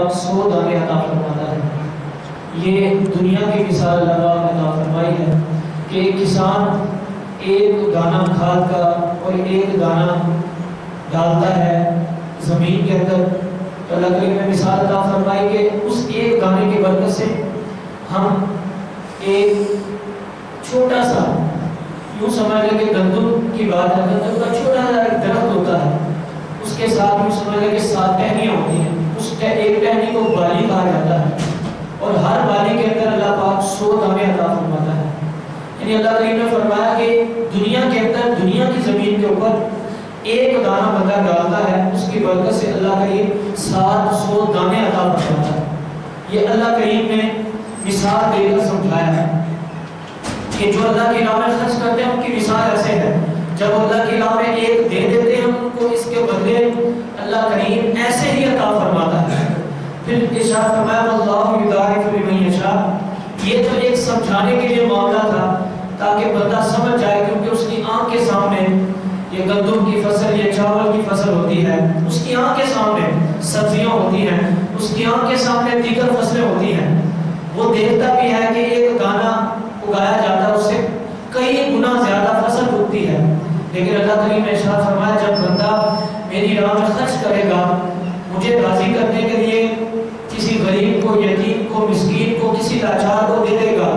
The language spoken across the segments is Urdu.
100 دانے عطا فرماتا ہے۔ یہ دنیا کی مثال اللہ پاک نے عطا فرمائی ہے کہ ایک کسان ایک دانہ کھاد کا اور ایک دانہ ڈالتا ہے زمین کے اندر، تو اللہ کریم نے مثال عطا فرمائی کہ اس ایک دانے کی برکت سے ہم ایک چھوٹا سا، یوں سمجھ لیں کہ گندم کی بات ہے، گندم کا چھوٹا سا ایک درخت ہوتا ہے، اس کے ساتھ یوں سمجھ لیں کہ 7 ٹہنیاں ہوتی ہیں، اس ایک ٹہنی کو بالی کہا جاتا ہے، اور ہر بالی کے اندر اللہ پاک 100 دانے عطا فرماتا ہے۔ یعنی اللہ کریم نے فرمایا کہ دنیا کے اندر، دنیا کی زمین کے اوپر ایک دانہ بندہ ڈالتا ہے، اس کی برکت سے اللہ کریم 700 دانے عطا فرماتا ہے۔ یہ اللہ کریم نے مثال دے کر سمجھایا ہے کہ جو اللہ کی راہ میں خرچ کرتے ہیں ان کی مثال ایسے ہے، جب اللہ کی راہ میں ایک دے دیتے ہیں ان کو، اس کے بدلے اللہ کریم ایسے ہی عطا فرماتا ہے۔ پھر ارشاد فرمایا واللہ یضاعف لمن یشاء، یہ تو ایک سمجھانے کے لیے معاملہ تھا تاکہ بندہ سمجھ جائے، کیونکہ اس کی آنکھ کے سامنے یہ گندم کی فصل یا چاول کی فصل ہوتی ہے، اس کی آنکھ کے سامنے سبزیاں ہوتی ہیں، اس کی آنکھ کے سامنے دیگر فصلیں ہوتی ہیں، وہ دیکھتا بھی ہے کہ ایک دانہ اگایا جاتا ہے، اس سے کئی گنا زیادہ فصل اگتی ہے، لیکن اللہ کریم نے ارشاد فرمایا جب بندہ میری راہ میں خرچ کرے گا، مجھے راضی کرنے کے لیے کسی غریب کو، یتیم کو، مسکین کو، کسی لاچار کو دے دے گا،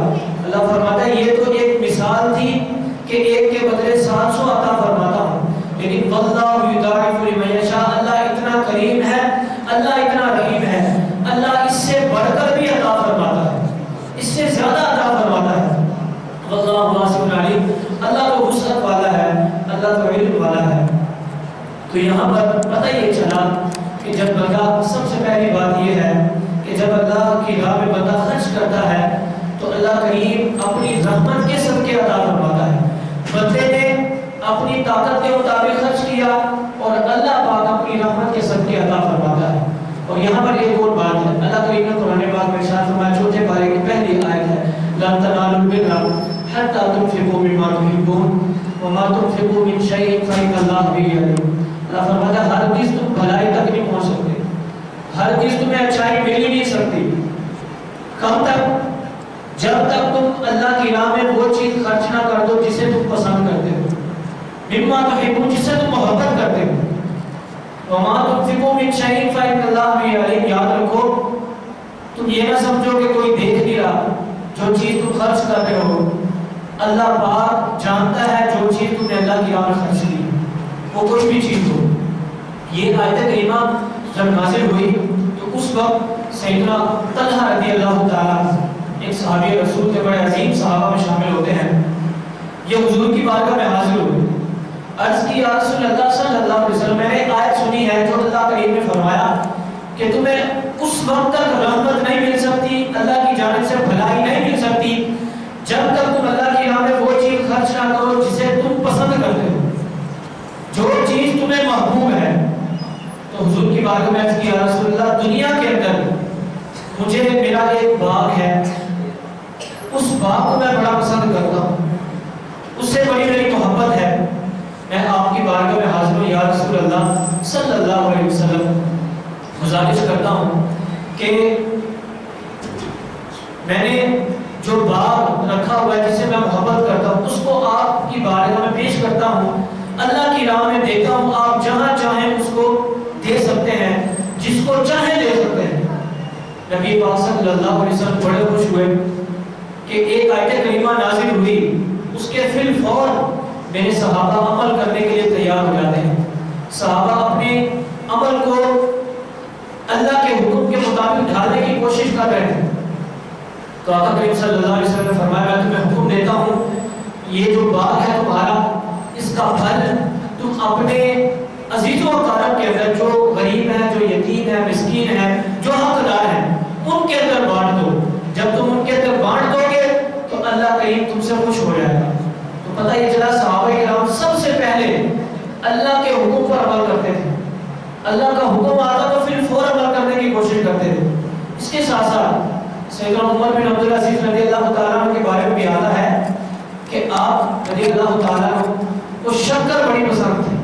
اللہ فرماتا ہے یہ تو ایک مثال تھی کہ ایک کے بدلے 700 عطا فرماتا ہوں، لیکن واللہ یضاعف لمن یشاء، اللہ اتنا کریم ہے، اللہ اتنا رحیم ہے، اللہ اس سے بڑھ کر بھی عطا فرماتا ہے، اس سے زیادہ عطا فرماتا ہے۔ واللہ واسع علیم، اللہ تو وسعت والا ہے، اللہ تو علم والا ہے۔ تو یہاں پر پتہ یہ چلا کہ جب بندہ، سب سے پہلی بات یہ ہے کہ جب اللہ کی راہ میں بندہ خرچ کرتا ہے تو اللہ کریم اپنی رحمت کے صدقے عطا فرماتا ہے۔ بندے نے اپنی طاقت کے مطابق خرچ کیا اور اللہ پاک اپنی رحمت کے صدقے عطا فرماتا ہے۔ اور یہاں پر ایک اور بات ہے، اللہ کریم نے قرآن پاک میں ارشاد فرمایا، چوتھے پارے کی پہلی آیت ہے لن تنالوا البر حتى تنفقوا مما تحبون وما تنفقوا من شيء فإن الله به عليم۔ اللہ فرماتا ہے ہرگز تم بھلائی تک نہیں پہنچ سکتے، ہرگز تمہیں اچھائی مل ہی نہیں سکتی، کب تک؟ جب تک تم اللہ کی راہ میں وہ چیز خرچ نہ کر دو جسے تم پسند کرتے ہو، مما تحبون جس سے تم محبت کرتے ہو، وما تنفقوا من شيء فإن الله به عليم۔ یاد رکھو تم یہ نہ سمجھو کہ کوئی دیکھ نہیں رہا، جو چیز تم خرچ کر رہے ہو اللہ پاک جانتا ہے، جو چیز تم نے اللہ کی راہ میں خرچ کی، وہ کوئی بھی چیز ہو۔ یہ آیت کریمہ جب نازل ہوئی تو اس وقت سیدنا طلحہ رضی اللہ تعالیٰ، ایک صحابی رسول کے بڑے عظیم صحابہ میں شامل ہوتے ہیں، یہ حضور کی بارگاہ میں حاضر ہوئے، عرض کی یا رسول اللہ صلی اللہ علیہ وسلم، میں نے آیت سنی ہے جو اللہ کریم نے فرمایا کہ تمہیں اس وقت تک رحمت نہیں مل سکتی، اللہ کی جانب سے بھلائی نہیں مل سکتی جب تک تم اللہ کی راہ میں وہ چیز خرچ نہ کرو جسے تم پسند کرتے ہو، جو چیز تمہیں محبوب ہے۔ تو حضور کی بارگاہ میں عرض کی یا رسول اللہ، دنیا کے اندر مجھے میرا ایک باغ ہے، اس باغ کو میں بڑا پسند کرتا ہوں، اس سے بڑی میری محبت ہے، میں آپ کی بارگاہ میں حاضر ہوں یا رسول اللہ صلی اللہ علیہ وسلم، گزارش کرتا ہوں کہ میں نے جو باغ رکھا ہوا ہے جس سے میں محبت کرتا ہوں اس کو آپ کی بارگاہ میں پیش کرتا ہوں، اللہ کی راہ میں دیتا ہوں، آپ جہاں چاہیں اس کو دے سکتے ہیں، جس کو چاہیں دے سکتے ہیں۔ نبی پاک صلی اللہ علیہ وسلم بڑے خوش ہوئے کہ ایک آیت کریمہ نازل ہوئی، اس کے فی الفور میرے صحابہ عمل کرنے کے لیے تیار ہو جاتے ہیں، صحابہ اپنے عمل کو اللہ کے حکم کے مطابق ڈھالنے کی کوشش کر رہے ہیں۔ تو آقا کریم صلی اللہ علیہ وسلم نے فرمایا میں تمہیں حکم دیتا ہوں، یہ جو باغ ہے تمہارا، اس کا پھل تم اپنے عزیزوں و اقارب کے اندر، جو غریب ہیں، جو یتیم ہیں، مسکین ہیں، جو حقدار ہیں، ان کے اندر بانٹ دو۔ جب تم ان کے اندر بانٹ دو گے تو اللہ کریم تم سے خوش ہو جائے گا۔ تو پتہ یہ چلا صحابہ کرام سب سے پہلے اللہ کے حکم پر عمل کرتے تھے، اللہ کا حکم آتا تو پھر فوراً عمل کرنے کی کوشش کرتے تھے۔ اس کے ساتھ ساتھ سیدنا عمر بن عبدالعزیز رضی اللہ تعالیٰ عنہ کے بارے میں بھی آتا ہے کہ آپ رضی اللہ تعالیٰ عنہ کو شکر بڑی پسند تھی،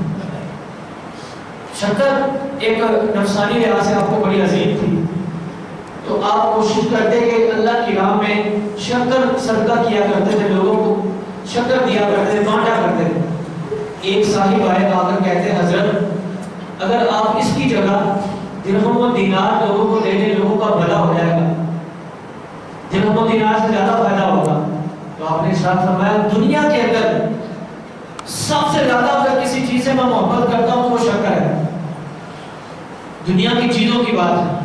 شکر ایک نفسانی لحاظ سے آپ کو بڑی عظیم تھی، تو آپ کوشش کرتے کہ اللہ کی راہ میں شکر صدقہ کیا کرتے تھے، لوگوں کو شکر دیا کرتے تھے، بانٹا کرتے تھے۔ ایک صاحب آئے آ کر کہتے ہیں حضرت اگر آپ اس کی جگہ درہم و دینار لوگوں کو دے دیں لوگوں کا بھلا ہو جائے گا، درہم و دینار سے زیادہ فائدہ ہوگا۔ تو آپ نے ارشاد فرمایا دنیا کے اندر سب سے زیادہ اگر کسی چیز سے میں محبت کرتا ہوں تو وہ شکر ہے۔ دنیا کی چیزوں کی بات ہے،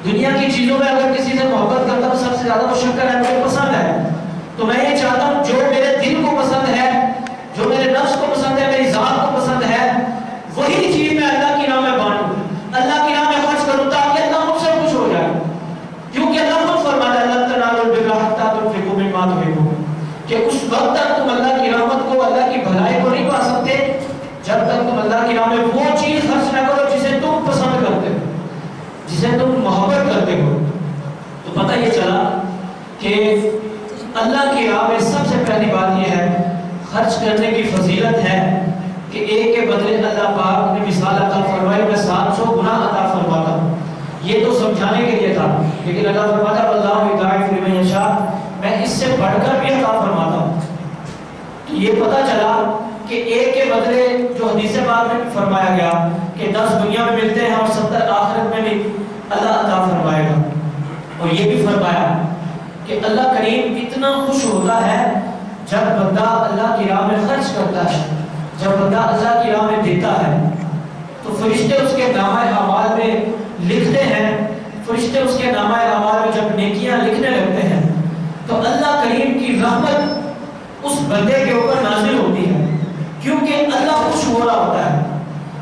دنیا کی چیزوں میں اگر کسی سے محبت کرتا ہوں سب سے زیادہ وہ شکر ہے، مجھے پسند ہے۔ تو میں یہ چاہتا ہوں جو میرے دل کو پسند ہے، جو میرے نفس کو پسند ہے، میری ذات کو پسند ہے، وہی چیز میں اللہ کی راہ میں بانٹوں، اللہ کی راہ میں خرچ کروں تاکہ اللہ مجھ سے خوش ہو جائے۔ کیونکہ اللہ خود فرماتا ہے لن تنالوا البر حتی تنفقوا مما تحبون، کہ اس وقت تک تم اللہ کی رحمت کو، اللہ کی بھلائی کو نہیں پا سکتے جب تک تم اللہ کی راہ میں وہ چیز خرچ نہ کرو جسے تم پسند کرتے ہو، جسے تم محبت کرتے ہو۔ تو پتہ یہ چلا کہ اللہ کی راہ میں سب سے پہلی بات یہ ہے خرچ کرنے کی فضیلت ہے کہ ایک کے بدلے اللہ پاک نے مثال عطا فرمائی میں 700 گنا عطا فرماتا ہوں۔ یہ تو سمجھانے کے لیے تھا، لیکن اللہ فرماتا واللہ یضاعف لمن یشاء، میں اس سے بڑھ کر بھی عطا فرماتا ہوں۔ تو یہ پتہ چلا کہ ایک کے بدلے جو حدیث پاک میں فرمایا گیا کہ 10 دنیا میں ملتے ہیں اور 70 آخرت میں بھی اللہ عطا فرمائے گا۔ اور یہ بھی فرمایا کہ اللہ کریم اتنا خوش ہوتا ہے جب بندہ اللہ کی راہ میں خرچ کرتا ہے، جب بندہ اللہ کی راہ میں دیتا ہے تو فرشتے اس کے نامہ اعمال میں لکھتے ہیں، فرشتے اس کے نامہ اعمال میں جب نیکیاں لکھنے لگتے ہیں تو اللہ کریم کی رحمت اس بندے کے اوپر نازل ہوتی ہے، کیونکہ اللہ خوش ہو رہا ہوتا ہے۔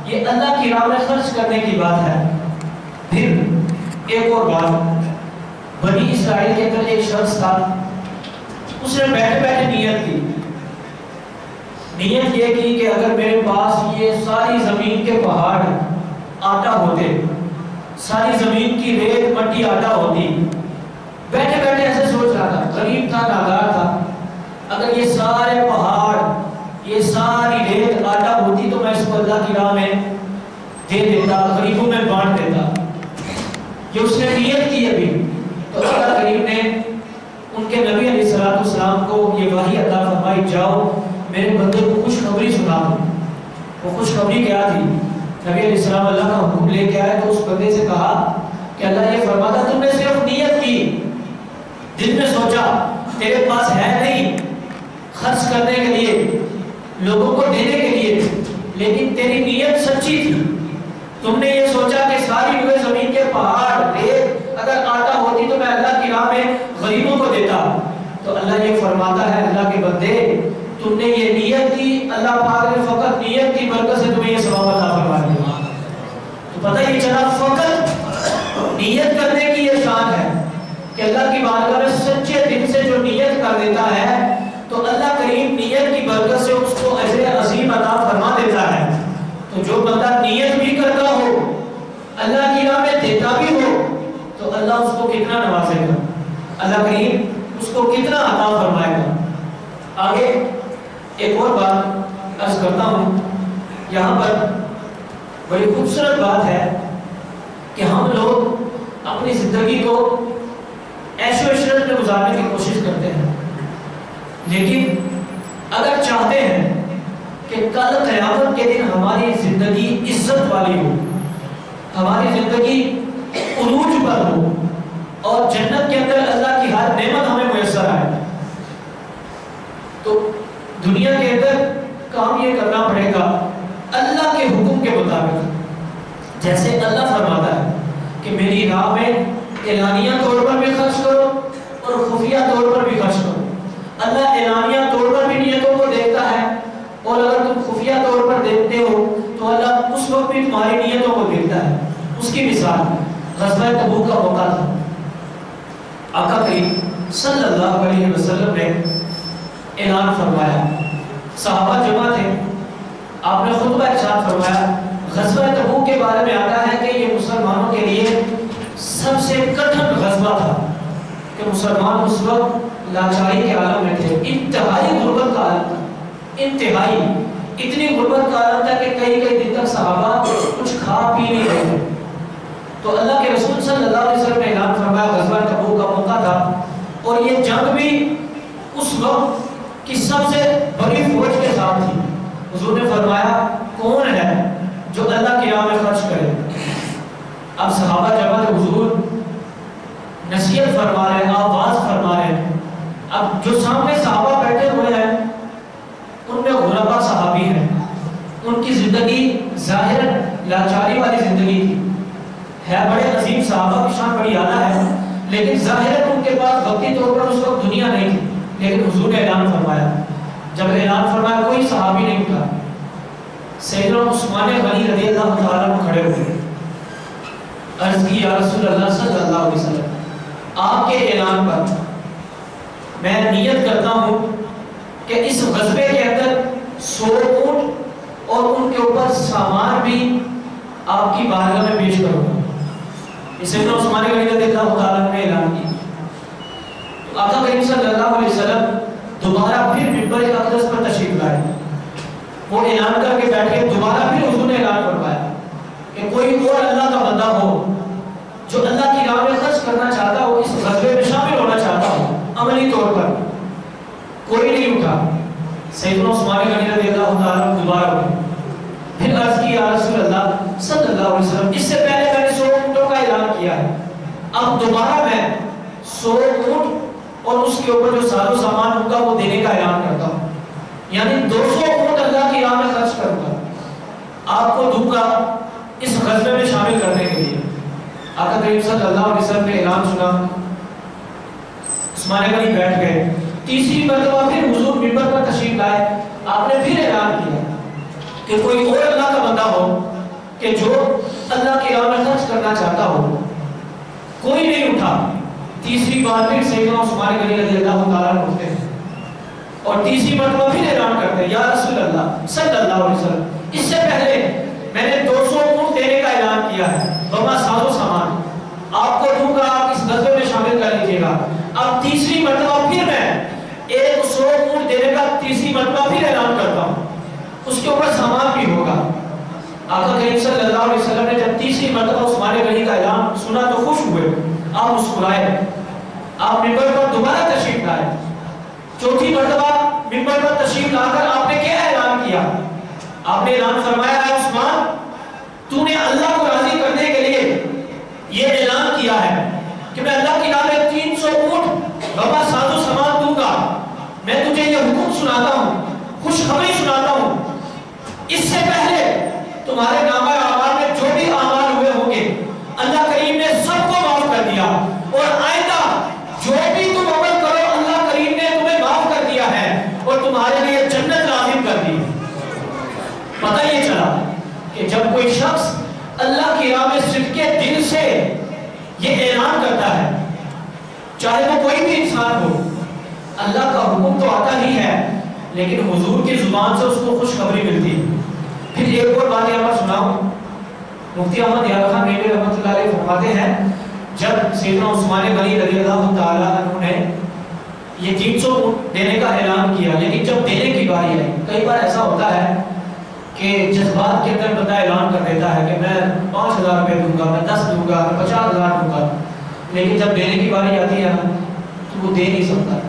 یہ اللہ کی راہ میں خرچ کرنے کی بات ہے۔ پھر ایک اور بات، بنی اسرائیل کے اندر ایک شخص تھا، اس نے بیٹھے بیٹھے نیت کی، نیت یہ کی کہ اگر میرے پاس یہ ساری زمین کے پہاڑ آٹا ہوتے، ساری زمین کی ریت مٹی آٹا ہوتی، بیٹھے بیٹھے ایسے سوچ رہا تھا، غریب تھا، نادار تھا، اگر یہ سارے پہاڑ یہ ساری ریت آٹا ہوتی تو میں اس کو اللہ کی راہ میں دے دیتا، غریبوں میں بانٹ دیتا۔ یہ اس نے نیت کی ابھی، تو اللہ کریم نے ان کے نبی علیہ السلام کو یہ وحی عطا فرمائی جاؤ میرے بندے کو خوشخبری سنا دو۔ وہ خوشخبری کیا تھی؟ نبی علیہ السلام اللہ کا حکم لے کے آئے تو اس بندے سے کہا کہ اللہ یہ فرماتا تم نے صرف نیت کی، دل میں سوچا، تیرے پاس ہے نہیں خرچ کرنے کے لیے، لوگوں کو دینے کے لیے، لیکن تیری نیت سچی تھی، تم نے یہ سوچا کہ ساری ہوئے زمین کے پہاڑ ریت اگر آٹا ہوتی تو میں اللہ کی راہ میں غریبوں کو دیتا۔ تو اللہ یہ فرماتا ہے اللہ کے بندے تم نے یہ نیت کی، اللہ پاک نے فقط نیت کی برکت سے تمہیں یہ ثواب عطا فرما دیا۔ تو پتہ یہ چلا فقط نیت کرنے کی یہ شان ہے کہ اللہ کی بارگاہ میں سچے دل سے جو نیت کر دیتا ہے تو اللہ کریم نیت کی برکت سے اس کو اجر عظیم عطا فرما دیتا ہے۔ تو جو بندہ نیت بھی کرتا ہو، اللہ کی راہ میں دیتا بھی ہو، تو اللہ اس کو کتنا نوازے گا، اللہ کریم اس کو کتنا عطا فرمائے گا۔ آگے ایک اور بات عرض کرتا ہوں، یہاں پر بڑی خوبصورت بات ہے کہ ہم لوگ اپنی زندگی کو عیش و عشرت میں گزارنے کی کوشش کرتے ہیں، لیکن اگر چاہتے ہیں کہ کل قیامت کے دن ہماری زندگی عزت والی ہو، ہماری زندگی عروج پر ہو اور جنت کے اندر اللہ کی ہر نعمت ہمیں میسر آئے، تو دنیا کے اندر کام یہ کرنا پڑے گا اللہ کے حکم کے مطابق، جیسے اللہ فرماتا ہے کہ میری راہ میں اعلانیہ طور پر بھی خرچ کرو اور خفیہ طور پر بھی خرچ کرو۔ اللہ اعلانیہ طور پر بھی نیتوں کو دیکھتا ہے اور اگر تم خفیہ طور پر دیکھتے ہو تو اللہ اس وقت بھی تمہاری نیتوں کو دیکھتا ہے۔ اس کی مثال غزوہ تبوک کا موقع تھا، آقا کریم صلی اللہ علیہ وسلم نے اعلان فرمایا، صحابہ جمع تھے، آپ نے خطبہ ارشاد فرمایا، غزوہ تبوک کے بارے میں آتا ہے کہ یہ مسلمانوں کے لیے سب سے کٹھن غزوہ تھا کہ مسلمان اس وقت لاچاری کے عالم میں تھے، انتہائی غربت کا عالم تھا، انتہائی اتنی غربت کا عالم تھا کہ کئی دن تک صحابہ کچھ کھا پی نہیں رہے تھے۔ تو اللہ کے رسول صلی اللہ علیہ وسلم نے اعلان فرمایا غزوہ حضور نے فرمایا کون ہے جو اللہ کی راہ میں خرچ کرے؟ اب صحابہ جمع تھے، حضور نصیحت فرما رہے ہیں، آواز فرما رہے ہیں۔ اب جو سامنے صحابہ بیٹھے ہوئے ہیں ان میں غربا صحابی ہیں، ان کی زندگی ظاہر لاچاری والی زندگی تھی، ہے بڑے عظیم صحابہ کی شان بڑی اعلیٰ ہے، لیکن ظاہر ان کے پاس وقتی طور پر اس وقت دنیا نہیں تھی۔ لیکن حضور نے اعلان فرمایا، جب اعلان فرمایا کوئی صحابی نہیں اٹھا، سیدنا عثمان غنی رضی اللہ تعالیٰ عنہ کھڑے ہوئے، عرض کی یا رسول اللہ صلی اللہ علیہ وسلم، آپ کے اعلان پر میں نیت کرتا ہوں کہ اس غزوے کے اندر 100 اونٹ اور ان کے اوپر سامان بھی آپ کی بارگاہ میں پیش کروں گا۔ اسے تو عثمان غنی رضی اللہ تعالیٰ نے اعلان کیا۔ تو آقا کریم صلی اللہ علیہ وسلم دوبارہ پھر منبر اقدس پر تشریف لائے، وہ اعلان کر کے بیٹھ کے دوبارہ پھر حضور نے اعلان فرمایا کہ کوئی اور اللہ کا بندہ ہو جو اللہ کی راہ میں خرچ کرنا چاہتا ہو، اس غزوے میں شامل ہونا چاہتا ہو عملی طور پر، کوئی نہیں اٹھا۔ سیدنا عثمان غنی رضی اللہ تعالیٰ دوبارہ ہوئے، پھر عرض کی یا رسول اللہ صلی اللہ علیہ وسلم، اس سے پہلے میں نے 100 اونٹوں کا اعلان کیا ہے، اب دوبارہ میں 100 اونٹ اور اس کے اوپر جو ساز و سامان ہوگا وہ دینے کا اعلان کرتا ہوں، یعنی 200 اونٹ اللہ کی راہ میں خرچ کروں گا، آپ کو دوں گا اس غزوے میں شامل کرنے کے لیے۔ آقا کریم صلی اللہ علیہ وسلم نے اعلان سنا، عثمان غنی بیٹھ گئے، تیسری مرتبہ پھر حضور منبر پر تشریف لائے، آپ نے پھر اعلان کیا کہ کوئی اور اللہ کا بندہ ہو کہ جو اللہ کی راہ میں خرچ کرنا چاہتا ہو، کوئی نہیں اٹھا۔ تیسری بار پھر سیدنا عثمان غنی رضی اللہ تعالیٰ عنہ اٹھتے ہیں اور تیسری مرتبہ پھر اعلان کرتے ہیں یا رسول اللہ صلی اللہ علیہ وسلم، اس سے پہلے میں نے 200 اونٹ دینے کا اعلان کیا ہے، بما ساز و سامان آپ کو دوں گا، آپ اس غزوے میں شامل کر لیجیے گا۔ اب تیسری مرتبہ پھر میں 100 اونٹ دینے کا تیسری مرتبہ پھر اعلان کرتا ہوں، اس کے اوپر سامان بھی ہوگا۔ آقا کریم صلی اللہ علیہ وسلم نے جب تیسری مرتبہ عثمان غنی کا اعلان سنا تو خوش ہوئے، آپ مسکرائے، آپ منبر پر دوبارہ تشریف لائے، چوتھی مرتبہ منبر پر تشریف لا کر آپ نے کیا اعلان کیا؟ آپ نے اعلان فرمایا ہے عثمان، تو نے اللہ کو راضی کرنے کے لیے یہ اعلان کیا ہے کہ میں اللہ کی راہ میں 300 اونٹ بابا ساز و سامان دوں گا، میں تجھے یہ حکم سناتا ہوں، خوشخبری سناتا ہوں، اس سے پہلے تمہارے نامہ اعمال میں جو بھی اعمال ہوئے ہوں گے اللہ کریم نے سب کو معاف کر دیا، اور آئندہ جو بھی تم عمل کرو اللہ کریم نے تمہیں معاف کر دیا ہے اور تمہارے لیے جنت لازم کر دی۔ پتہ یہ چلا کہ جب کوئی شخص اللہ کی راہ میں صدق کے دل سے یہ اعلان کرتا ہے، چاہے وہ کوئی بھی انسان ہو، اللہ کا حکم تو آتا ہی ہے لیکن حضور کی زبان سے اس کو خوشخبری ملتی ہے۔ پھر ایک اور بات یہاں پر سناؤں، مفتی احمد یار خان نیوی رحمۃ اللہ علیہ فرماتے ہیں جب سیدنا عثمان غنی رضی اللہ تعالیٰ عنہ نے یہ 300 دینے کا اعلان کیا، لیکن جب دینے کی باری آئی، کئی بار ایسا ہوتا ہے کہ جذبات کے اندر بندہ اعلان کر دیتا ہے کہ میں 5000 روپے دوں گا، میں 10 دوں گا، میں 50,000 دوں گا، لیکن جب دینے کی باری آتی ہے تو وہ دے نہیں سکتا،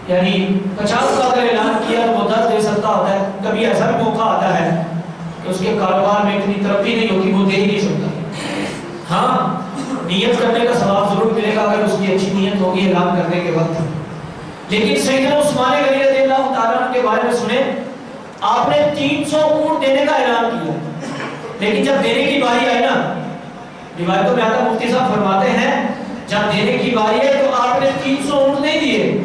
یعنی 50 کا اگر اعلان کیا تو وہ 10 دے سکتا ہوتا ہے۔ کبھی ایسا بھی موقع آتا ہے کہ اس کے کاروبار میں اتنی ترقی نہیں ہوتی، وہ دے ہی نہیں سکتا۔ ہاں نیت کرنے کا ثواب ضرور ملے گا اگر اس کی اچھی نیت ہوگی اعلان کرنے کے وقت۔ لیکن سیدنا عثمان غنی رضی اللہ تعالیٰ عنہ کے بارے میں سنیں، آپ نے 300 اونٹ دینے کا اعلان کیا، لیکن جب دینے کی باری آئی نا، روایتوں میں آتا مفتی صاحب فرماتے ہیں جب دینے کی باری ہے تو آپ نے 300 اونٹ نہیں دیے،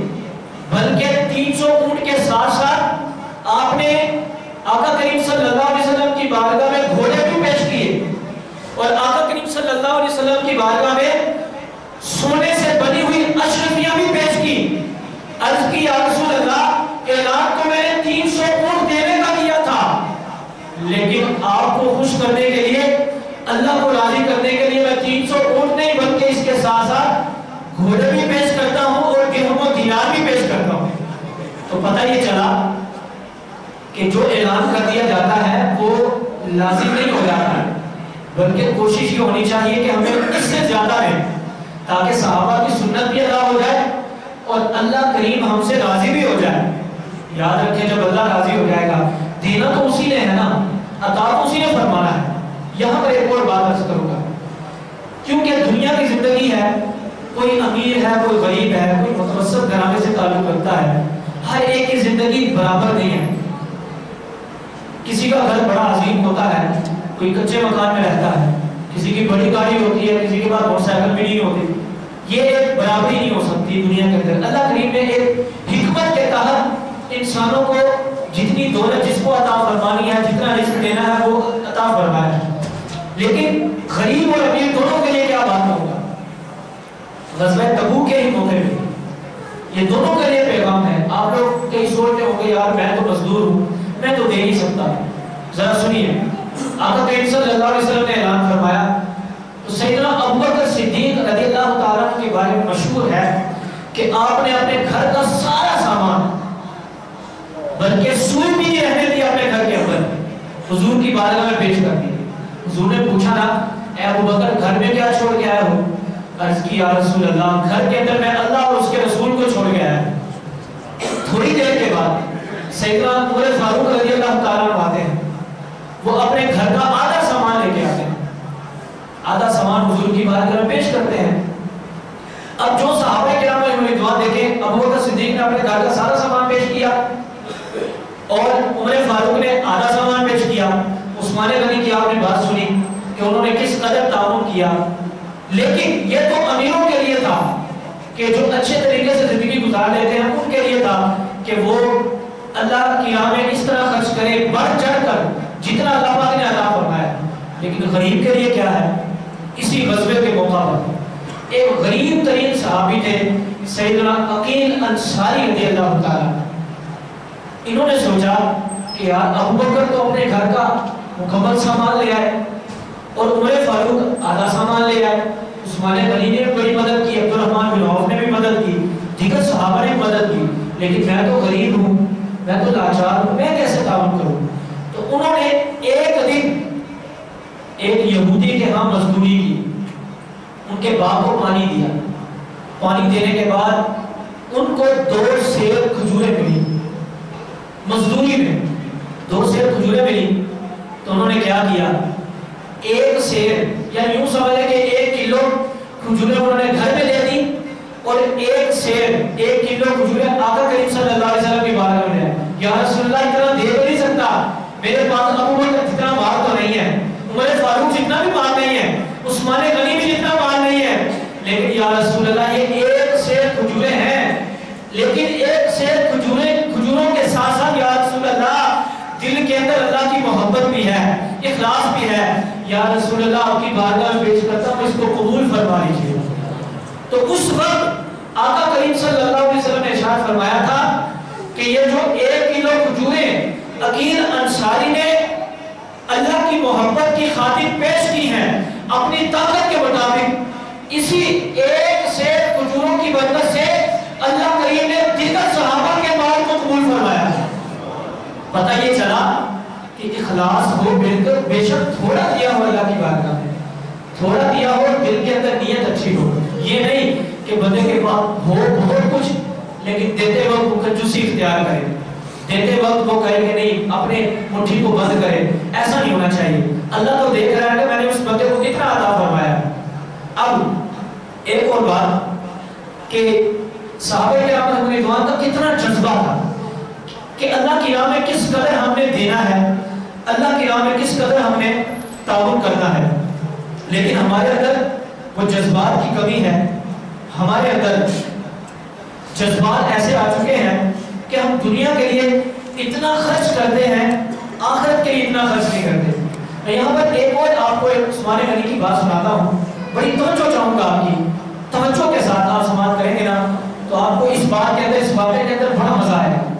بلکہ 300 اونٹ کے ساتھ ساتھ آپ نے آقا کریم صلی اللہ علیہ وسلم کی بارگاہ میں گھوڑے بھی پیش کیے، اور آقا کریم صلی اللہ علیہ وسلم کی بارگاہ میں سونے سے بنی ہوئی اشرفیاں بھی پیش کی۔ عرض کی یا رسول اللہ، اعلان تو میں نے 300 اونٹ دینے کا کیا تھا، لیکن آپ کو خوش کرنے کے لیے، اللہ کو راضی کرنے کے لیے میں 300 اونٹ نہیں بلکہ اس کے ساتھ ساتھ گھوڑے بھی پیش کرتا ہوں اور درہم و دینار بھی پیش کرتا ہوں۔ تو پتہ یہ چلا کہ جو اعلان کر دیا جاتا ہے وہ لازم نہیں ہو جاتا ہے، بلکہ کوشش یہ ہونی چاہیے کہ ہمیں اس سے زیادہ ہے تاکہ صحابہ کی سنت بھی ادا ہو جائے اور اللہ کریم ہم سے راضی بھی ہو جائے۔ یاد رکھیں جب اللہ راضی ہو جائے گا، دینا تو اسی نے ہے نا، عطا تو اسی نے فرمانا ہے۔ یہاں پر ایک اور بات عرض کروں گا، کیونکہ دنیا کی زندگی ہے، کوئی امیر ہے، کوئی غریب ہے، کوئی متوسط گھرانے سے تعلق رکھتا ہے، ہر ایک کی زندگی برابر نہیں ہے۔ کسی کا گھر بڑا عظیم ہوتا ہے، کوئی کچے مکان میں رہتا ہے، کسی کی بڑی گاڑی ہوتی ہے، کسی کے پاس موٹر سائیکل بھی نہیں ہوتی۔ یہ ایک برابری نہیں ہو سکتی دنیا کے اندر۔ اللہ کریم نے ایک حکمت کے تحت انسانوں کو جتنی دولت جس کو عطا فرمانی ہے، جتنا رزق دینا ہے وہ عطا فرمایا ہے، لیکن غریب اور امیر دونوں کے لیے کیا بات ہوگا؟ غزوہ تبوک کے ہی موقع پہ یہ دونوں کے لیے پیغام ہے۔ آپ لوگ کئی سوچتے ہوں گے یار میں تو مزدور ہوں، میں تو دے نہیں سکتا۔ ذرا سنیے، آقا کریم صلی اللہ علیہ وسلم نے اعلان فرمایا، تو سیدنا ابوبکر صدیق رضی اللہ تعالیٰ کے بارے میں مشہور ہے کہ آپ نے اپنے گھر کا سارا سامان، بلکہ سوئی بھی نہیں رہنے دی اپنے گھر کے اندر، حضور کی بارگاہ میں پیش کر دی۔ حضور نے پوچھا نا، اے ابوبکر گھر میں کیا چھوڑ کے آئے ہو؟ عرض کی یا رسول اللہ، گھر کے اندر میں اللہ اور اس کے رسول کو چھوڑ کے آیا۔ تھوڑی دیر کے بعد سیدنا عمر فاروق رضی اللہ تعالیٰ عنہ آتے ہیں، وہ اپنے گھر کا آدھا سامان لے کے آتے ہیں، آدھا سامان حضور کی بارگاہ میں پیش کرتے ہیں۔ اب جو صحابہ کرام رضوان دیکھیں، ابوبکر صدیق نے اپنے گھر کا سارا سامان پیش کیا اور عمر فاروق نے آدھا سامان پیش کیا۔ عثمان غنی کی آپ نے بات سنی کہ انہوں نے کس قدر تعاون کیا، لیکن یہ تو امیروں کے لیے تھا کہ جو اچھے طریقے سے زندگی گزار لیتے ہیں، ان کے لیے تھا کہ وہ اللہ کی راہ میں اس طرح خرچ کرے بڑھ چڑھ کر جتنا اللہ پاک نے عطا فرمایا۔ لیکن غریب کے لیے کیا ہے؟ اسی غزوے کے موقع پر ایک غریب ترین صحابی تھے سیدنا عقیل انصاری رضی اللہ تعالیٰ، انہوں نے سوچا کہ یار ابوبکر تو اپنے گھر کا مکمل سامان لے آئے اور عمر فاروق آدھا سامان لے آئے، عثمان غنی نے بھی بڑی مدد کی، عبدالرحمن بن عوف نے بھی مدد کی، دیگر صحابہ نے مدد کی، لیکن میں تو غریب ہوں، میں تو لاچار ہوں، میں کیسے تعاون کروں؟ تو انہوں نے ایک دن ایک یہودی کے ہاں مزدوری کی، ان کے باپ کو پانی دیا، پانی دینے کے بعد ان کو 2 سیر کھجوریں ملی، مزدوری میں 2 سیر کھجوریں ملی، تو انہوں نے کیا کیا؟ ایک سیر یا یوں سمجھ لیں کہ 1 کلو کھجوریں انہوں نے گھر میں لے دی اور ایک سیر 1 کلو کھجوریں آقا کریم صلی اللہ علیہ وسلم کی بارگاہ میں لے آئے۔ یا رسول اللہ اتنا دے تو نہیں سکتا، میرے پاس ابوبکر جتنا مال تو نہیں ہے، عمر فاروق جتنا بھی مال نہیں ہے، عثمان غنی بھی جتنا مال نہیں ہے، لیکن یا رسول اللہ یہ 1 سیر کھجوریں ہیں، لیکن 1 سیر کھجوروں کے ساتھ ساتھ یا رسول اللہ دل کے اندر اللہ کی محبت بھی ہے، اخلاص بھی ہے، یا رسول اللہ آپ کی بارگاہ میں پیش کرتا ہوں، اس کو قبول فرما لیجیے۔ تو اس وقت آقا کریم صلی اللہ علیہ وسلم نے ارشاد فرمایا تھا کہ یہ جو 1 کلو کھجوریں عقیل انصاری نے اللہ کی محبت کی خاطر پیش کی ہیں اپنی طاقت کے مطابق، اسی 1 سیر کھجوروں کی برکت سے اللہ کریم نے دیگر صحابہ کے مال کو قبول فرمایا ہے۔ پتہ یہ چلا کہ اخلاص ہو، بے شک تھوڑا دیا ہو اللہ کی بارگاہ میں، تھوڑا دیا ہو، دل کے اندر نیت اچھی ہو، یہ نہیں کہ بندے کے پاس ہو بہت کچھ لیکن دیتے وقت وہ کنجوسی اختیار کرے، دیتے وقت وہ کہے کہ نہیں اپنے مٹھی کو بند کرے، ایسا نہیں ہونا چاہیے۔ اللہ تو دیکھ رہا ہے کہ میں نے اس بندے کو کتنا عطا فرمایا۔ اب ایک اور بات کہ صحابہ کرام رضوان کا کتنا جذبہ تھا کہ اللہ کی راہ میں کس قدر ہم نے دینا ہے، اللہ کی راہ میں کس قدر ہم نے تعاون کرنا ہے، لیکن ہمارے اندر وہ جذبات کی کمی ہے، ہمارے اندر جذبات ایسے آ چکے ہیں کہ ہم دنیا کے لیے اتنا خرچ کرتے ہیں، آخرت کے لیے اتنا خرچ نہیں کرتے۔ میں یہاں پر ایک اور آپ کو ایک عثمان غنی کی بات سناتا ہوں، بڑی توجہ چاہوں گا آپ کی، توجہ کے ساتھ آپ سماعت کریں گے نا تو آپ کو اس بات کے اندر، اس واقعے کے اندر بڑا مزہ آئے گا۔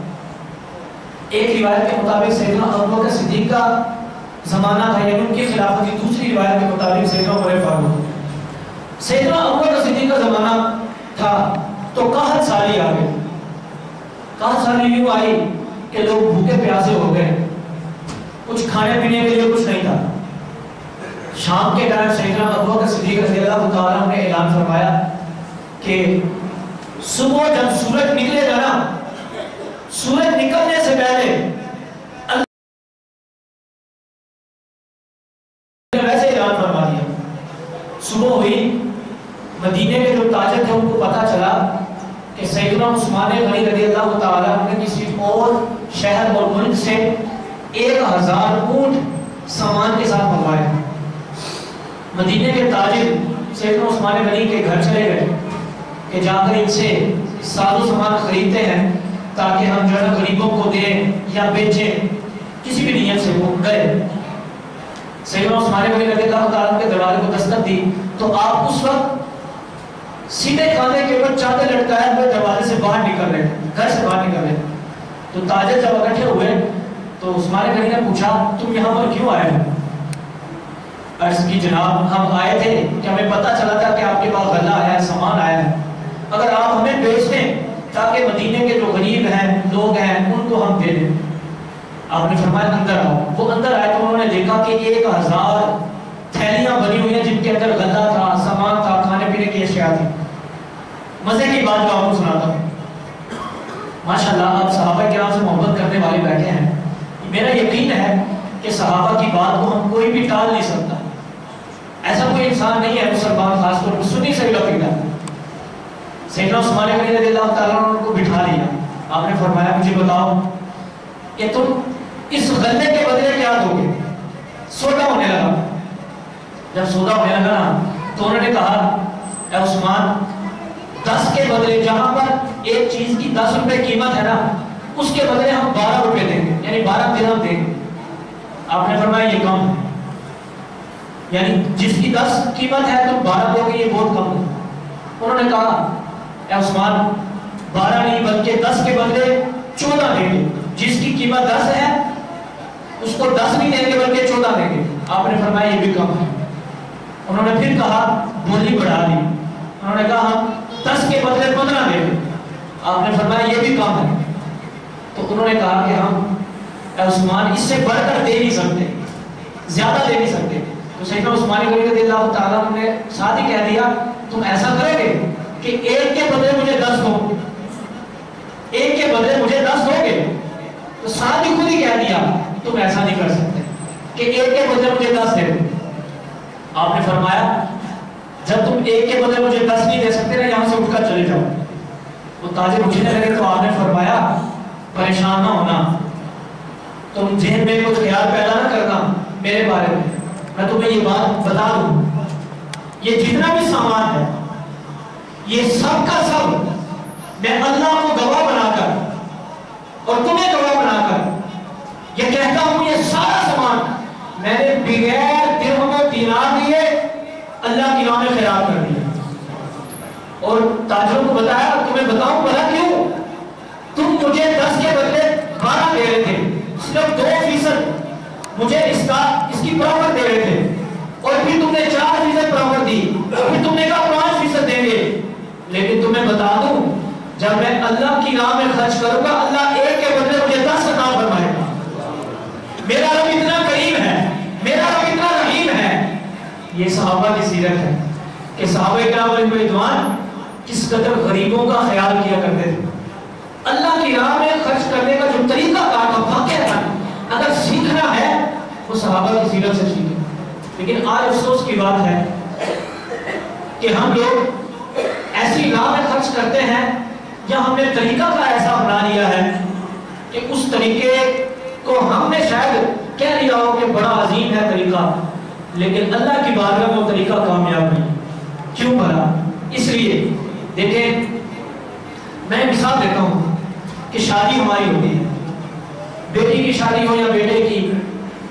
ایک روایت کے مطابق سیدنا ابوبکر صدیق کا زمانہ تھا، یعنی ان کی خلافت کی، دوسری روایت کے مطابق سیدنا عمر فاروق، سیدنا ابوبکر صدیق کا زمانہ تھا تو قحط سالی آ گئی۔ قحط سالی یوں آئی کہ لوگ بھوکے پیاسے ہو گئے، کچھ کھانے پینے کے لیے کچھ نہیں تھا۔ شام کے ٹائم سیدنا ابوبکر صدیق رضی اللہ تعالیٰ نے اعلان فرمایا کہ صبح جب سورج نکلے گا نا، سورج نکلنے سے پہلے مدینے کے جو تاجر تھے ان کو پتہ چلا کہ سیدنا عثمان غنی رضی اللہ تعالیٰ عنہ نے کسی اور شہر اور ملک سے 1000 اونٹ سامان کے ساتھ منگوائے. مدینے کے تاجر سیدنا عثمان غنی کے گھر چلے گئے کہ جا کر ان سے ساز و سامان خریدتے ہیں تاکہ ہم جو ہے غریبوں کو دیں یا بیچیں. کسی بھی نیت سے وہ گئے. سیدنا عثمان غنی رضی اللہ تعالیٰ کے دروازے کو دستک دی تو آپ اس وقت سیدھے کاندھے کے اوپر چادر لٹکائے ہوئے دروازے سے باہر نکل رہے تھے, گھر سے باہر نکل رہے تھے. تو تاجر جب اکٹھے ہوئے تو عثمان غنی نے پوچھا تم یہاں پر کیوں آئے ہو؟ عرض کی جناب ہم آئے تھے کہ ہمیں پتہ چلا تھا کہ آپ کے پاس غلہ آیا ہے, سامان آیا ہے, اگر آپ ہمیں بیچ دیں تاکہ مدینے کے جو غریب ہیں لوگ ہیں ان کو ہم دے دیں. آپ نے فرمایا اندر آؤ. وہ اندر آئے تو انہوں نے دیکھا کہ 1000 تھیلیاں بنی ہوئی ہیں جن کے اندر غلہ تھا, سامان تھا, کھانے پینے کی اشیاء تھی. مزے کی بات جو آپ کو سناتا ہوں. ماشاءاللہ آپ صحابہ کرام سے محبت کرنے والے بیٹھے ہیں. میرا یقین ہے کہ صحابہ کی بات کو ہم کوئی بھی ٹال نہیں سکتا. ایسا کوئی انسان نہیں ہے مسلمان خاص طور پر سنی صحیح عقیدہ. سیدنا عثمان غنی رضی اللہ تعالیٰ عنہ کو بٹھا لیا. آپ نے فرمایا مجھے بتاؤ کہ تم اس غلے کے بدلے کیا دو گے؟ سودا ہونے لگا. جب سودا ہونے لگا نا تو انہوں نے کہا اے عثمان 10 کے بدلے جہاں پر ایک چیز کی 10 روپے قیمت ہے نا اس کے بدلے ہم 12 روپے دیں گے, یعنی 12 درہم دیں گے. آپ نے فرمایا یہ کم ہے, یعنی جس کی 10 قیمت ہے تم 12 دو گے یہ بہت کم ہے. انہوں نے کہا اے عثمان 12 نہیں بلکہ 10 کے بدلے 14 دیں گے. جس کی قیمت 10 ہے اس کو 10 نہیں دیں گے بلکہ 14 دیں گے. آپ نے فرمایا یہ بھی کم ہے. انہوں نے پھر کہا بولی بڑھا دی. انہوں نے کہا ہم 10 کے بدلے 15 دیں گے. آپ نے فرمایا یہ بھی کم ہے. تو انہوں نے کہا کہ ہم اے عثمان اس سے بڑھ کر دے نہیں سکتے, زیادہ دے نہیں سکتے. تو سیدنا عثمان غنی رضی اللہ تعالیٰ نے ساتھ ہی کہہ دیا تم ایسا کرو گے کہ 1 کے بدلے مجھے 10 دو, 1 کے بدلے مجھے 10 دو گے. تو ساتھ ہی خود ہی کہہ دیا تم ایسا نہیں کر سکتے کہ 1 کے بدلے مجھے 10 دے دو. آپ نے فرمایا جب تم 1 کے بدلے مجھے 10 نہیں دے سکتے نا یہاں سے اٹھ کر چلے جاؤ. وہ تاجر اٹھنے لگے تو آپ نے فرمایا پریشان نہ ہونا, تم ذہن میں کچھ خیال پیدا نہ کرنا میرے بارے میں. میں تمہیں یہ بات بتا دوں یہ جتنا بھی سامان ہے یہ سب کا سب میں اللہ کو گواہ بنا کر اور تمہیں گواہ بنا کر یہ کہتا ہوں یہ سارا سامان میں نے بغیر درہم و دینار دیے اللہ کی راہ میں خیرات کر دیا. اور تاجروں کو بتایا تمہیں بتاؤں بھلا کیوں؟ تم مجھے 10 کے بدلے 12 دے رہے تھے, صرف 2% مجھے اس کی پراپر دے رہے تھے, اور پھر تم نے 4% پراپر دی, پھر تم نے کہا 5% دیں گے. لیکن تمہیں بتا دوں جب میں اللہ کی راہ میں خرچ کروں گا اللہ 1 کے بدلے مجھے 10 عطا فرمائے گا. میرا رب اتنا کریم ہے, میرا رب اتنا رحیم ہے. یہ صحابہ کی سیرت ہے کہ صحابہ کرام رضوان کس قدر غریبوں کا خیال کیا کرتے تھے. اللہ کی راہ میں خرچ کرنے کا جو طریقہ کار تھا واقعہ تھا, اگر سیکھنا ہے وہ صحابہ کی سیرت سے سیکھیں. لیکن آج افسوس کی بات ہے کہ ہم لوگ ایسی راہ میں خرچ کرتے ہیں یا ہم نے طریقہ کا ایسا اپنا لیا ہے کہ اس طریقے کو ہم نے شاید کہہ لیا ہو کہ بڑا عظیم ہے طریقہ, لیکن اللہ کی بارگاہ میں وہ طریقہ کامیاب نہیں. کیوں بھلا؟ اس لیے دیکھیں میں مثال دیتا ہوں کہ شادی ہماری ہوتی ہے, بیٹی کی شادی ہو یا بیٹے کی,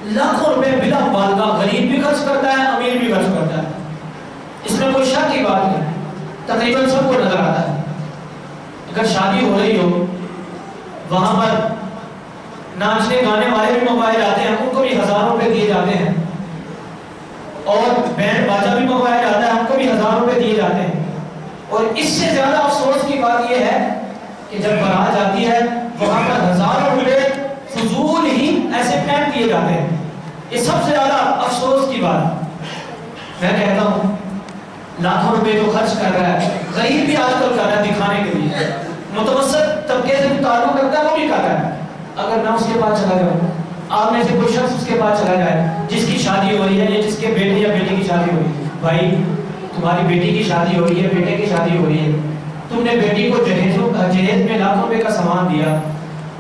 لاکھوں روپے بلا مبالغہ غریب بھی خرچ کرتا ہے امیر بھی خرچ کرتا ہے. اس میں کوئی شک کی بات نہیں, تقریباً سب کو نظر آتا ہے. اگر شادی ہو رہی ہو وہاں پر ناچنے گانے والے بھی منگوائے جاتے ہیں, ان کو بھی 1000 روپے دیے جاتے ہیں, اور بینڈ باجا بھی منگوایا جاتا ہے, ان کو بھی 1000 روپے دیے جاتے ہیں. اور اس سے زیادہ افسوس کی بات یہ ہے کہ جب بارات جاتی ہے وہاں پر 1000 روپے فضول ہی ایسے پھینک دیے جاتے ہیں. یہ سب سے زیادہ افسوس کی بات. میں کہتا ہوں لاکھوں روپے جو خرچ کر رہا ہے غریب بھی آج کل کر رہا ہے دکھانے کے لیے, متوسط طبقے سے تعلق رکھتا ہے وہ بھی کر رہا ہے. اگر میں اس کے پاس چلا جاؤں, آپ میں سے کوئی شخص اس کے پاس چلا جائے جس کی شادی ہو رہی ہے یا جس کے بیٹے یا بیٹی کی شادی ہو رہی ہے, بھائی تمہاری بیٹی کی شادی ہو رہی ہے، بیٹے کی شادی ہو رہی ہے، تم نے بیٹی کو جہیز میں لاکھوں روپے کا سامان دیا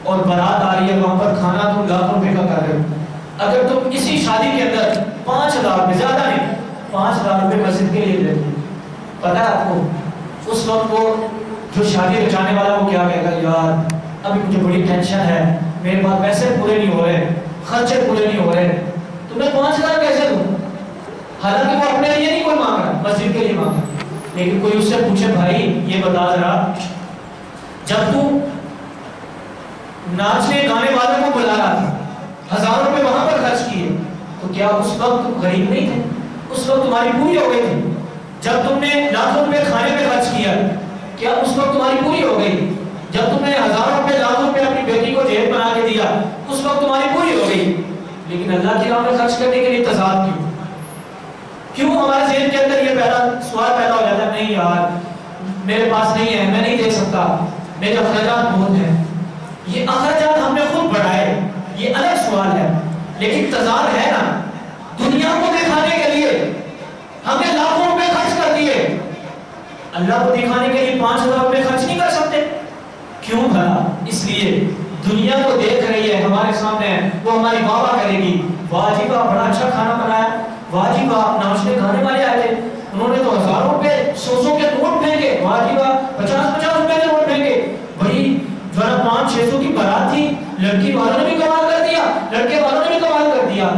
اور بارات آ رہی ہے، وہاں پر کھانا تم لاکھوں روپے کا کر رہے ہو. اگر تم اسی شادی کے اندر 5,000 روپے، زیادہ نہیں 5,000 روپے مسجد کے لیے دیتے، پتہ ہے آپ کو اس وقت وہ جو شادی رچانے والا وہ کیا کہے گا؟ یار ابھی مجھے بڑی ٹینشن ہے، میرے پاس پیسے پورے نہیں ہو رہے، خرچے پورے نہیں ہو رہے، تمہیں 5,000 کیسے دوں؟ حالانکہ وہ اپنے لیے نہیں کوئی مانگ رہا، مسجد کے لیے مانگ رہا. لیکن کوئی اس سے پوچھے بھائی یہ بتا ذرا، جب تو ناچنے گانے والوں کو بلا رہا تھا، 1,000 روپے وہاں پر خرچ کیے، تو کیا اس وقت تم غریب نہیں تھے؟ اس وقت تمہاری پوری ہو گئی تھی. جب تم نے لاکھوں روپے کھانے پہ خرچ کیا، کیا اس وقت تمہاری پوری ہو گئی؟ جب تم نے 1,000 روپے لاکھوں روپے اپنی بیٹی کو جہیز بنا کے دیا، اس وقت تمہاری پوری ہو گئی. لیکن اللہ کی راہ میں خرچ کرنے کے لیے تضاد کیوں ہمارے ذہن کے اندر یہ سوال پیدا ہو جاتا ہے؟ نہیں یار میرے پاس نہیں ہے، میں نہیں دے سکتا، میرے اخراجات بہت ہیں. یہ اخراجات ہم نے خود بڑھائے، یہ الگ سوال ہے، لیکن تضاد ہے نا. دنیا کو دکھانے کے لیے ہم نے لاکھوں روپے خرچ کر دیے، اللہ کو دکھانے کے لیے 5,000 روپے خرچ نہیں کر سکتے. کیوں بھلا؟ اس لیے دنیا کو دیکھ رہی ہے، ہمارے سامنے ہے، وہ ہماری واہ واہ کرے گی. واہ جی واہ بڑا اچھا کھانا بنایا، واہ جی واہ ناشتے کھانے والے آئے تھے، انہوں نے تو 1,000 روپے 100 کے نوٹ پھینکے، واہ جی واہ 50 روپے کے نوٹ پھینکے. بڑی جو ہے 500-600 کی بارات تھی، لڑکی والوں نے بھی کمال کر دیا، لڑکے والوں نے بھی کمال کر دیا.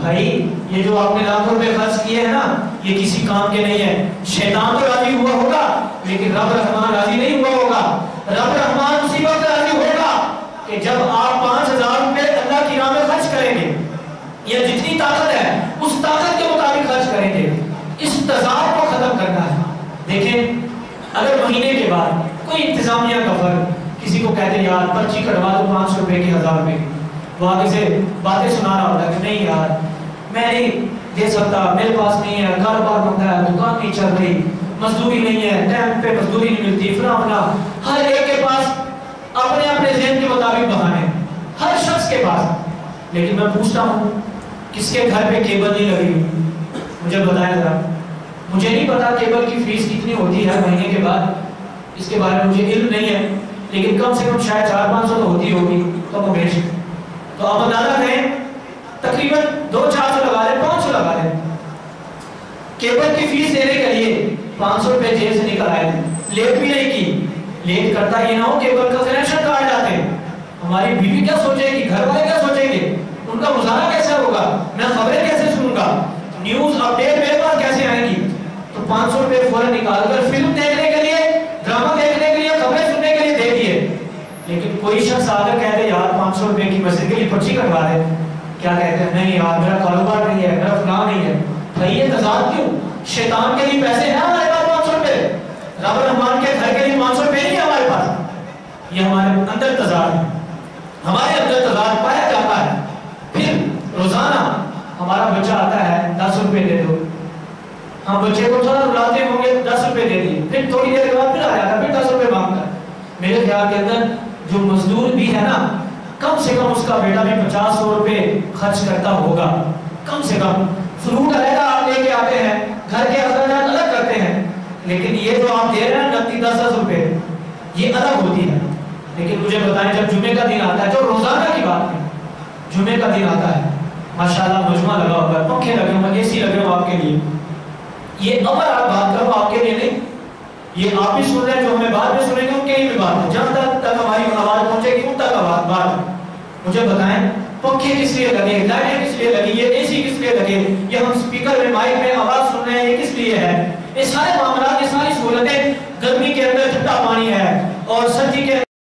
بھائی یہ جو آپ نے لاکھوں روپے خرچ کیے ہیں نا، یہ کسی کام کے نہیں ہے. شیطان تو راضی ہوا ہوگا لیکن رب رحمان راضی نہیں ہوا ہوگا. رب رحمان اسی وقت راضی ہوگا کہ جب آپ 5,000 روپے اللہ کی راہ میں خرچ کریں گے، یا جتنی طاقت ہے اس طاقت کے مطابق خرچ کریں گے. اس تضاد کو ختم کرنا ہے. دیکھیں اگر مہینے کے بعد کوئی انتظامیہ کا فرد کسی کو کہتے ہیں یار پرچی کٹوا دو 500 روپے کی 1,000 روپے کی، وہ آگے سے باتیں سنا رہا ہوتا ہے کہ نہیں یار میں نہیں دے سکتا، میرے پاس نہیں ہے، کاروبار بند ہے، دکان نہیں چل رہی، مزدوری نہیں ہے، ٹائم پہ مزدوری نہیں ملتی، فلاں فلاں. ہر ایک کے پاس اپنے اپنے ذہن کے مطابق بہانے، ہر شخص کے پاس. لیکن میں پوچھتا ہوں کس کے گھر پہ کیبل نہیں لگی ہوئی؟ مجھے بتائیں ذرا. مجھے نہیں پتا کیبل کی فیس کتنی ہوتی ہے مہینے کے بعد، اس کے بارے میں مجھے علم نہیں ہے، لیکن کم سے کم شاید 400-500 تو ہوتی ہوگی کم و بیش. تو آپ اندازہ کریں تقریباً 200-400 لگا لیں، 500 لگا لیں. کیبل کی فیس دینے کے لیے 500 روپے جیب سے نکل آئے تھے. لیٹ بھی نہیں کی. لیٹ کرتا یہ نہ ہو کیبل کا کنیکشن کاٹ جاتے ہیں. ہماری بیوی کیا سوچے گی، گھر والے کیا سوچیں گے، ان کا گزارا کیسے ہوگا، میں خبریں کیسے سنوں گا، نیوز اپڈیٹ میرے پاس کیسے آئیں گی. تو 500 روپے فوراً نکال کر فلم دیکھنے کے لیے، ڈرامہ دیکھنے کے لیے، خبریں سننے کے لیے دے دیے. لیکن کوئی شخص آ کر کہتے یار 500 روپے کی مسجد کے لیے پرچی کٹوا دے، کیا کہتے ہیں؟ نہیں یار میرا کاروبار نہیں ہے، میرا فلاں نہیں ہے. بھائی یہ تضاد کیوں؟ شیطان کے لیے پیسے ہیں ہمارے پاس 500 روپے، رب رحمان کے گھر کے لیے 500 روپے نہیں ہے ہمارے پاس. یہ ہمارے اندر تضاد ہے، ہمارے اندر تضاد پایا جاتا ہے. پھر روزانہ ہمارا بچہ آتا ہے 10 روپے دے دو، ہم بچے کو تھوڑا رلاتے ہوں گے 10 روپے دے دیے، پھر تھوڑی دیر کے بعد پھر آ جاتا ہے، پھر 10 روپے مانگتا ہے. میرے خیال کے اندر جو مزدور بھی ہے نا، کم سے کم اس کا بیٹا بھی 50-100 روپے خرچ کرتا ہوگا کم سے کم. فروٹ علیحدہ آپ لے کے آتے ہیں، گھر کے اخراجات الگ کرتے ہیں، لیکن یہ جو آپ دے رہے ہیں نقدی 10-10 روپے یہ الگ ہوتی ہے. لیکن مجھے بتائیں جب جمعے کا دن آتا ہے، جو روزانہ کی بات ہے، جمعے کا دن آتا ہے، ماشاءاللہ مجمع لگا ہوا ہے، پنکھے لگے ہوئے ہیں، اے سی لگے ہوئے آپ کے لیے. یہ امر آپ بات کرو آپ کے لیے نہیں، یہ آپ بھی سن رہے ہیں، جو ہمیں بعد میں سنیں گے ان کے لیے بھی بات ہے. جہاں تک ہماری آواز پہنچے گی ان تک بات. مجھے بتائیں پنکھے کس لیے لگے، لائٹیں کس لیے لگی، یہ اے سی کس لیے لگے، یہ ہم اسپیکر میں مائک میں آواز سن رہے ہیں یہ کس لیے ہے. یہ سارے معاملات، یہ ساری سہولتیں، گرمی کے اندر ٹھنڈا پانی ہے اور